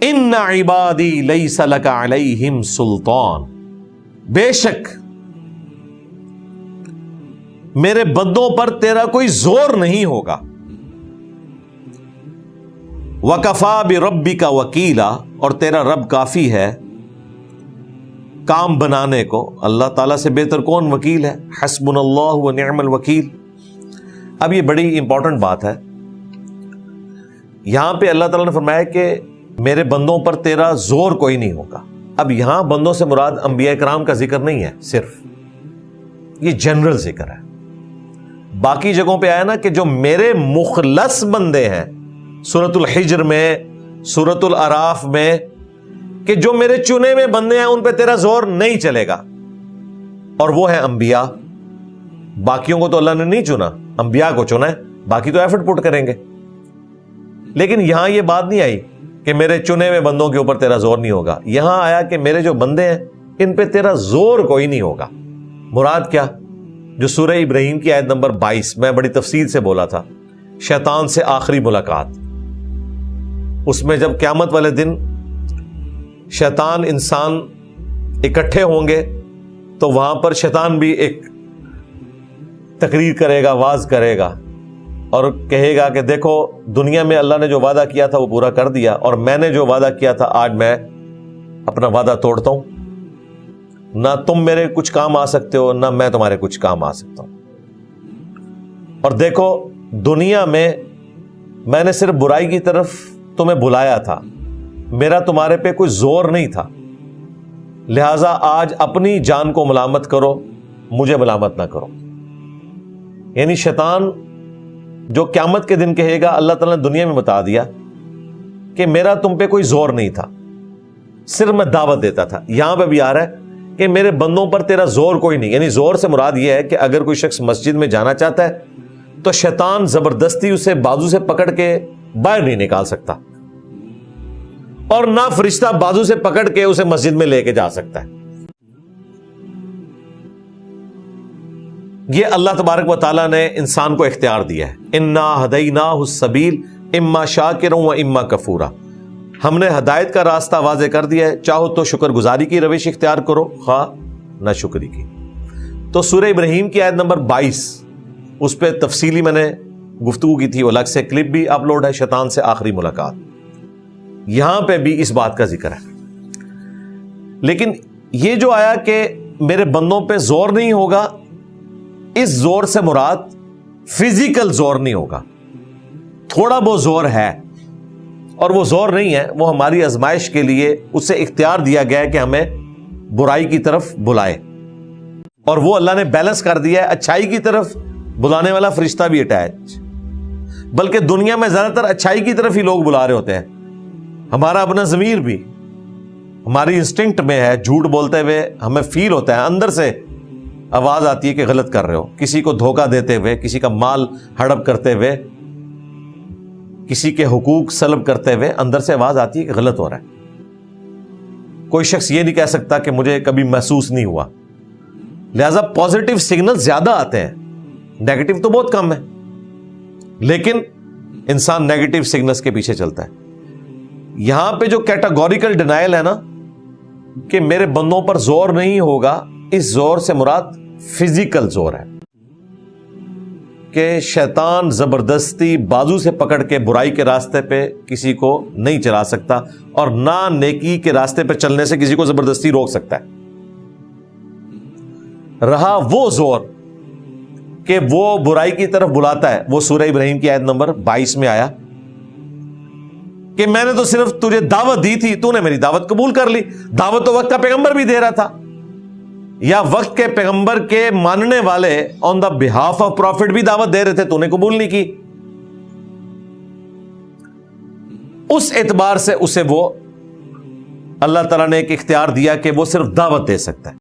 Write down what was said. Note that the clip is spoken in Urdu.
ان عبادی لیس لک علیہم سلطان، بے شک میرے بندوں پر تیرا کوئی زور نہیں ہوگا. وکفا بربک وکیلا، اور تیرا رب کافی ہے کام بنانے کو. اللہ تعالیٰ سے بہتر کون وکیل ہے؟ حسبنا اللہ ونعم الوکیل. اب یہ بڑی امپورٹنٹ بات ہے. یہاں پہ اللہ تعالیٰ نے فرمایا کہ میرے بندوں پر تیرا زور کوئی نہیں ہوگا. اب یہاں بندوں سے مراد انبیاء کرام کا ذکر نہیں ہے صرف، یہ جنرل ذکر ہے. باقی جگہوں پہ آیا نا کہ جو میرے مخلص بندے ہیں، سورۃ الحجر میں، سورۃ الاعراف میں، کہ جو میرے چنے ہوئے بندے ہیں ان پہ تیرا زور نہیں چلے گا، اور وہ ہیں انبیاء. باقیوں کو تو اللہ نے نہیں چنا، انبیاء کو چنا ہے، باقی تو ایفرٹ پٹ کریں گے. لیکن یہاں یہ بات نہیں آئی کہ میرے چنے ہوئے بندوں کے اوپر تیرا زور نہیں ہوگا. یہاں آیا کہ میرے جو بندے ہیں ان پہ تیرا زور کوئی نہیں ہوگا. مراد کیا؟ جو سورہ ابراہیم کی آیت نمبر 22 میں بڑی تفصیل سے بولا تھا، شیطان سے آخری ملاقات. اس میں جب قیامت والے دن شیطان انسان اکٹھے ہوں گے تو وہاں پر شیطان بھی ایک تقریر کرے گا، واز کرے گا، اور کہے گا کہ دیکھو دنیا میں اللہ نے جو وعدہ کیا تھا وہ پورا کر دیا، اور میں نے جو وعدہ کیا تھا آج میں اپنا وعدہ توڑتا ہوں. نہ تم میرے کچھ کام آ سکتے ہو، نہ میں تمہارے کچھ کام آ سکتا ہوں. اور دیکھو دنیا میں نے صرف برائی کی طرف تمہیں بلایا تھا، میرا تمہارے پہ کوئی زور نہیں تھا، لہذا آج اپنی جان کو ملامت کرو، مجھے ملامت نہ کرو. یعنی شیطان جو قیامت کے دن کہے گا، اللہ تعالیٰ نے دنیا میں بتا دیا کہ میرا تم پہ کوئی زور نہیں تھا، صرف میں دعوت دیتا تھا. یہاں پہ بھی آ رہا ہے کہ میرے بندوں پر تیرا زور کوئی نہیں. یعنی زور سے مراد یہ ہے کہ اگر کوئی شخص مسجد میں جانا چاہتا ہے تو شیطان زبردستی اسے بازو سے پکڑ کے باہر نہیں نکال سکتا، اور نہ فرشتہ بازو سے پکڑ کے اسے مسجد میں لے کے جا سکتا ہے. یہ اللہ تبارک و تعالیٰ نے انسان کو اختیار دیا ہے. انا ہدیناہ السبیل اما شاکرا و اما کفورا. ہم نے ہدایت کا راستہ واضح کر دیا ہے، چاہو تو شکر گزاری کی روش اختیار کرو، خواہ نہ شکری کی. تو سورہ ابراہیم کی آیت نمبر 22 اس پہ تفصیلی میں نے گفتگو کی تھی، الگ سے کلپ بھی اپلوڈ ہے، شیطان سے آخری ملاقات. یہاں پہ بھی اس بات کا ذکر ہے. لیکن یہ جو آیا کہ میرے بندوں پہ زور نہیں ہوگا، اس زور سے مراد فزیکل زور نہیں ہوگا. تھوڑا بہت زور ہے، اور وہ زور نہیں ہے، وہ ہماری آزمائش کے لیے اسے اختیار دیا گیا ہے کہ ہمیں برائی کی طرف بلائے، اور وہ اللہ نے بیلنس کر دیا ہے. اچھائی کی طرف بلانے والا فرشتہ بھی اٹیچ، بلکہ دنیا میں زیادہ تر اچھائی کی طرف ہی لوگ بلا رہے ہوتے ہیں. ہمارا اپنا ضمیر بھی، ہماری انسٹنکٹ میں ہے، جھوٹ بولتے ہوئے ہمیں فیل ہوتا ہے، اندر سے آواز آتی ہے کہ غلط کر رہے ہو. کسی کو دھوکہ دیتے ہوئے، کسی کا مال ہڑپ کرتے ہوئے، کسی کے حقوق سلب کرتے ہوئے اندر سے آواز آتی ہے کہ غلط ہو رہا ہے. کوئی شخص یہ نہیں کہہ سکتا کہ مجھے کبھی محسوس نہیں ہوا. لہذا پازیٹیو سگنل زیادہ آتے ہیں، نیگیٹو تو بہت کم ہے، لیکن انسان نیگیٹو سگنلز کے پیچھے چلتا ہے. یہاں پہ جو کیٹاگوریکل ڈینائل ہے نا کہ میرے بندوں پر زور نہیں ہوگا، اس زور سے مراد فزیکل زور ہے کہ شیطان زبردستی بازو سے پکڑ کے برائی کے راستے پہ کسی کو نہیں چلا سکتا، اور نہ نیکی کے راستے پہ چلنے سے کسی کو زبردستی روک سکتا ہے. رہا وہ زور کہ وہ برائی کی طرف بلاتا ہے، وہ سورہ ابراہیم کی آیت نمبر 22 میں آیا کہ میں نے تو صرف تجھے دعوت دی تھی، تو نے میری دعوت قبول کر لی. دعوت تو وقت کا پیغمبر بھی دے رہا تھا، یا وقت کے پیغمبر کے ماننے والے آن دا بہاف آف پروفٹ بھی دعوت دے رہے تھے، تو نے قبول نہیں کی. اس اعتبار سے اسے وہ اللہ تعالیٰ نے ایک اختیار دیا کہ وہ صرف دعوت دے سکتا ہے.